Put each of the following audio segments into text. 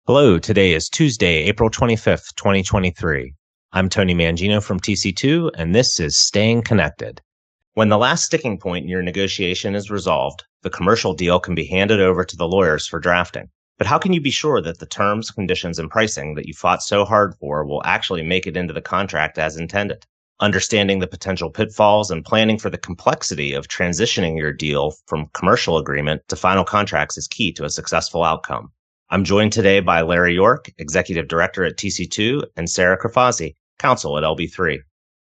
Hello, today is Tuesday, April 25th, 2023. I'm Tony Mangino from TC2, and this is Staying Connected. When the last sticking point in your negotiation is resolved, the commercial deal can be handed over to the lawyers for drafting. But how can you be sure that the terms, conditions, and pricing that you fought so hard for will actually make it into the contract as intended? Understanding the potential pitfalls and planning for the complexity of transitioning your deal from commercial agreement to final contracts is key to a successful outcome. I'm joined today by Larry York, Executive Director at TC2, and Sara Crifasi, Counsel at LB3.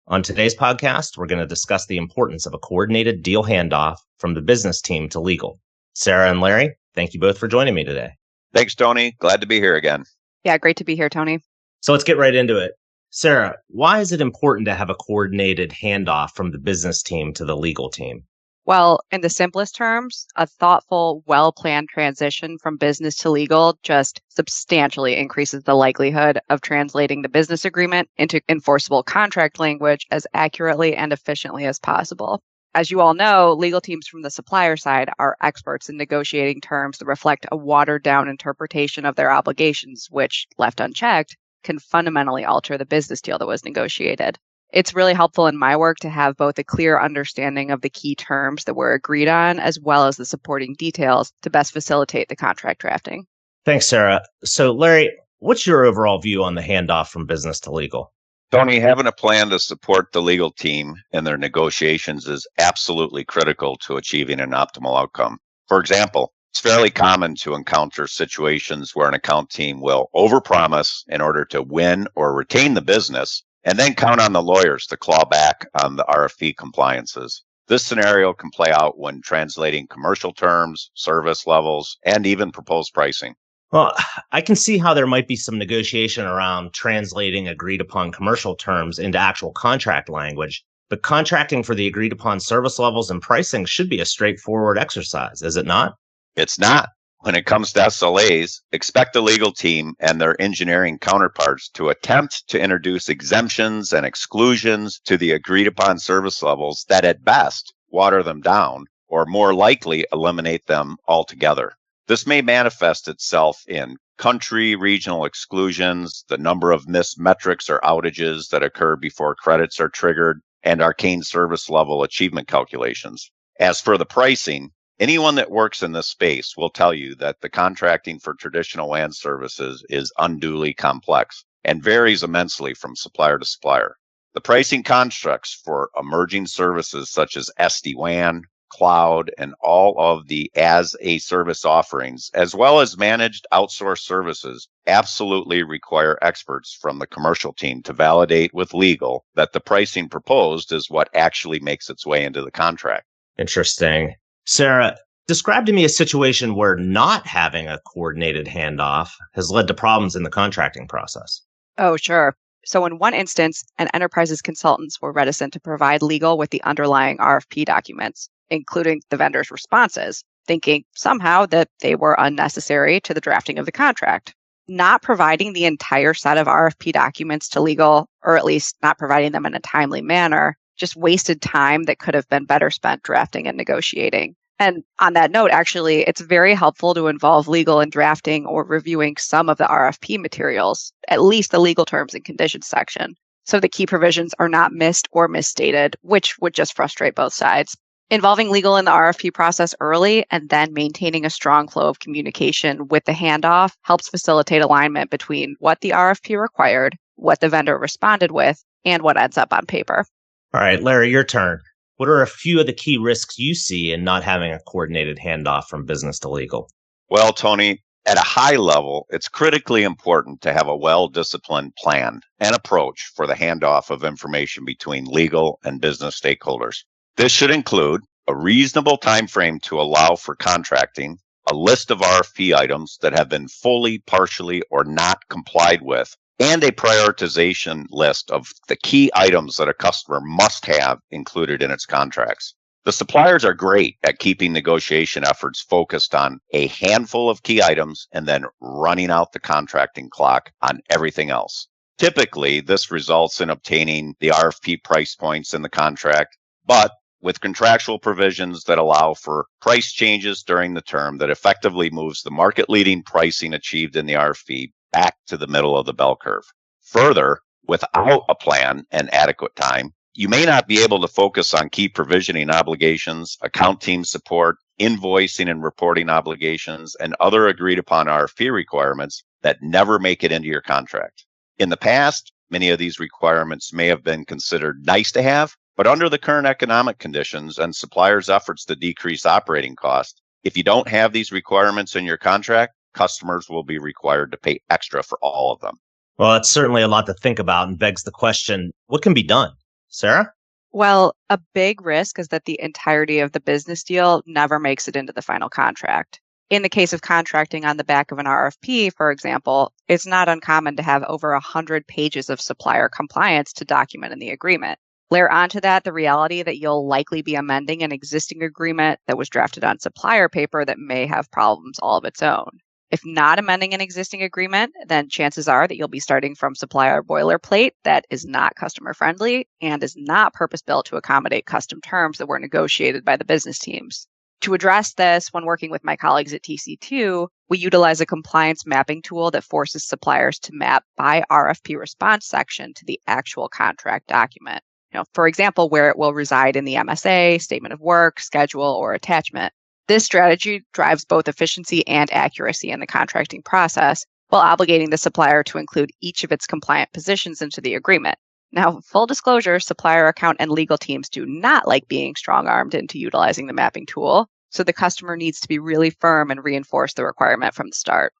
On today's podcast, we're going to discuss the importance of a coordinated deal handoff from the business team to legal. Sara and Larry, thank you both for joining me today. Thanks, Tony. Glad to be here again. Yeah, great to be here, Tony. So let's get right into it. Sara, why is it important to have a coordinated handoff from the business team to the legal team? Well, in the simplest terms, a thoughtful, well-planned transition from business to legal just substantially increases the likelihood of translating the business agreement into enforceable contract language as accurately and efficiently as possible. As you all know, legal teams from the supplier side are experts in negotiating terms that reflect a watered-down interpretation of their obligations, which, left unchecked, can fundamentally alter the business deal that was negotiated. It's really helpful in my work to have both a clear understanding of the key terms that were agreed on, as well as the supporting details to best facilitate the contract drafting. Thanks, Sara. So, Larry, what's your overall view on the handoff from business to legal? Tony, having a plan to support the legal team in their negotiations is absolutely critical to achieving an optimal outcome. For example, it's fairly common to encounter situations where an account team will overpromise in order to win or retain the business, and then count on the lawyers to claw back on the RFP compliances. This scenario can play out when translating commercial terms, service levels, and even proposed pricing. Well, I can see how there might be some negotiation around translating agreed upon commercial terms into actual contract language, but contracting for the agreed upon service levels and pricing should be a straightforward exercise, is it not? It's not. When it comes to SLAs, expect the legal team and their engineering counterparts to attempt to introduce exemptions and exclusions to the agreed upon service levels that at best water them down or more likely eliminate them altogether. This may manifest itself in country regional exclusions, the number of missed metrics or outages that occur before credits are triggered, and arcane service level achievement calculations. As for the pricing, anyone that works in this space will tell you that the contracting for traditional land services is unduly complex and varies immensely from supplier to supplier. The pricing constructs for emerging services such as SD-WAN, cloud, and all of the as-a-service offerings, as well as managed outsourced services, absolutely require experts from the commercial team to validate with legal that the pricing proposed is what actually makes its way into the contract. Interesting. Sara, describe to me a situation where not having a coordinated handoff has led to problems in the contracting process. Oh, sure. So in one instance, an enterprise's consultants were reticent to provide legal with the underlying RFP documents, including the vendor's responses, thinking somehow that they were unnecessary to the drafting of the contract. Not providing the entire set of RFP documents to legal, or at least not providing them in a timely manner, just wasted time that could have been better spent drafting and negotiating. And on that note, actually, it's very helpful to involve legal in drafting or reviewing some of the RFP materials, at least the legal terms and conditions section, so the key provisions are not missed or misstated, which would just frustrate both sides. Involving legal in the RFP process early and then maintaining a strong flow of communication with the handoff helps facilitate alignment between what the RFP required, what the vendor responded with, and what ends up on paper. All right, Larry, your turn. What are a few of the key risks you see in not having a coordinated handoff from business to legal? Well, Tony, at a high level, it's critically important to have a well-disciplined plan and approach for the handoff of information between legal and business stakeholders. This should include a reasonable time frame to allow for contracting, a list of RFP items that have been fully, partially, or not complied with, and a prioritization list of the key items that a customer must have included in its contracts. The suppliers are great at keeping negotiation efforts focused on a handful of key items and then running out the contracting clock on everything else. Typically, this results in obtaining the RFP price points in the contract, but with contractual provisions that allow for price changes during the term that effectively moves the market-leading pricing achieved in the RFP back to the middle of the bell curve. Further, without a plan and adequate time, you may not be able to focus on key provisioning obligations, account team support, invoicing and reporting obligations, and other agreed-upon RFP requirements that never make it into your contract. In the past, many of these requirements may have been considered nice to have, but under the current economic conditions and suppliers' efforts to decrease operating costs, if you don't have these requirements in your contract, customers will be required to pay extra for all of them. Well, it's certainly a lot to think about and begs the question, what can be done? Sara? Well, a big risk is that the entirety of the business deal never makes it into the final contract. In the case of contracting on the back of an RFP, for example, it's not uncommon to have over 100 pages of supplier compliance to document in the agreement. Layer onto that the reality that you'll likely be amending an existing agreement that was drafted on supplier paper that may have problems all of its own. If not amending an existing agreement, then chances are that you'll be starting from supplier boilerplate that is not customer friendly and is not purpose-built to accommodate custom terms that were negotiated by the business teams. To address this, when working with my colleagues at TC2, we utilize a compliance mapping tool that forces suppliers to map by RFP response section to the actual contract document. For example, where it will reside in the MSA, statement of work, schedule, or attachment. This strategy drives both efficiency and accuracy in the contracting process while obligating the supplier to include each of its compliant positions into the agreement. Now, full disclosure, supplier account and legal teams do not like being strong-armed into utilizing the mapping tool, so the customer needs to be really firm and reinforce the requirement from the start.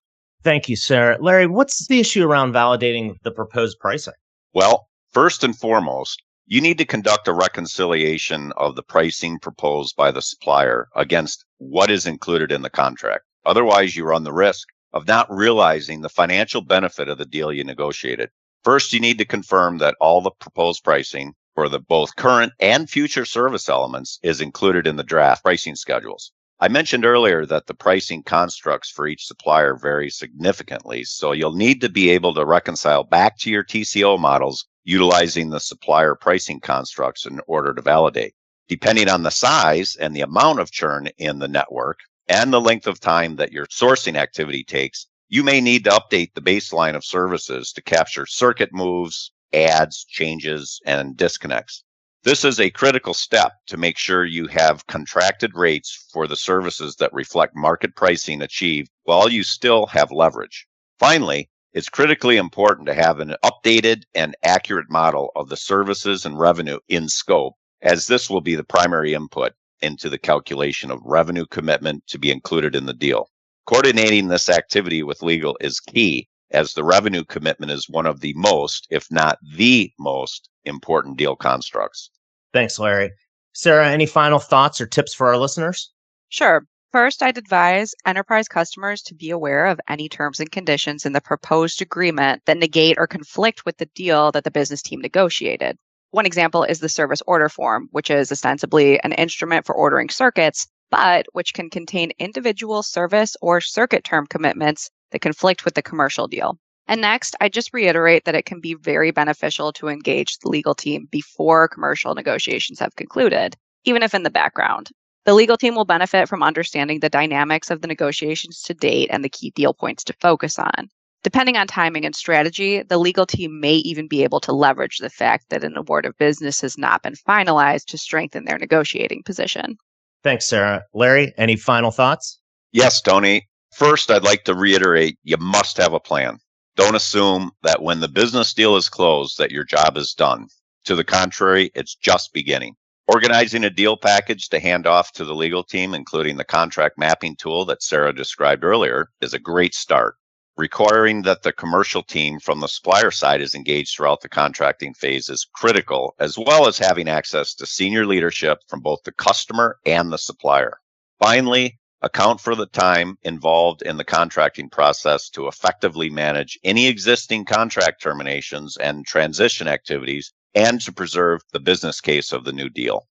Thank you, Sara. Larry, what's the issue around validating the proposed pricing? Well, first and foremost, you need to conduct a reconciliation of the pricing proposed by the supplier against what is included in the contract. Otherwise, you run the risk of not realizing the financial benefit of the deal you negotiated. First, you need to confirm that all the proposed pricing for the both current and future service elements is included in the draft pricing schedules. I mentioned earlier that the pricing constructs for each supplier vary significantly, so you'll need to be able to reconcile back to your TCO models utilizing the supplier pricing constructs in order to validate. Depending on the size and the amount of churn in the network and the length of time that your sourcing activity takes, you may need to update the baseline of services to capture circuit moves, adds, changes, and disconnects. This is a critical step to make sure you have contracted rates for the services that reflect market pricing achieved while you still have leverage. Finally, it's critically important to have an updated and accurate model of the services and revenue in scope, as this will be the primary input into the calculation of revenue commitment to be included in the deal. Coordinating this activity with legal is key, as the revenue commitment is one of the most, if not the most, important deal constructs. Thanks, Larry. Sara, any final thoughts or tips for our listeners? Sure. First, I'd advise enterprise customers to be aware of any terms and conditions in the proposed agreement that negate or conflict with the deal that the business team negotiated. One example is the service order form, which is ostensibly an instrument for ordering circuits, but which can contain individual service or circuit term commitments that conflict with the commercial deal. And next, I just reiterate that it can be very beneficial to engage the legal team before commercial negotiations have concluded, even if in the background. The legal team will benefit from understanding the dynamics of the negotiations to date and the key deal points to focus on. Depending on timing and strategy, the legal team may even be able to leverage the fact that an award of business has not been finalized to strengthen their negotiating position. Thanks, Sara. Larry, any final thoughts? Yes, Tony. First, I'd like to reiterate, you must have a plan. Don't assume that when the business deal is closed that your job is done. To the contrary, it's just beginning. Organizing a deal package to hand off to the legal team, including the contract mapping tool that Sara described earlier, is a great start. Requiring that the commercial team from the supplier side is engaged throughout the contracting phase is critical, as well as having access to senior leadership from both the customer and the supplier. Finally, account for the time involved in the contracting process to effectively manage any existing contract terminations and transition activities and to preserve the business case of the new deal.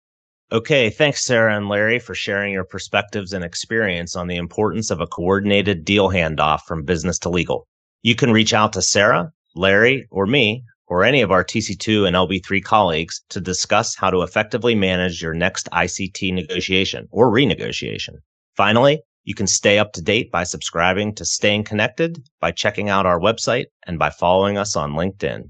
Okay, thanks, Sara and Larry, for sharing your perspectives and experience on the importance of a coordinated deal handoff from business to legal. You can reach out to Sara, Larry, or me, or any of our TC2 and LB3 colleagues to discuss how to effectively manage your next ICT negotiation or renegotiation. Finally, you can stay up to date by subscribing to Staying Connected, by checking out our website, and by following us on LinkedIn.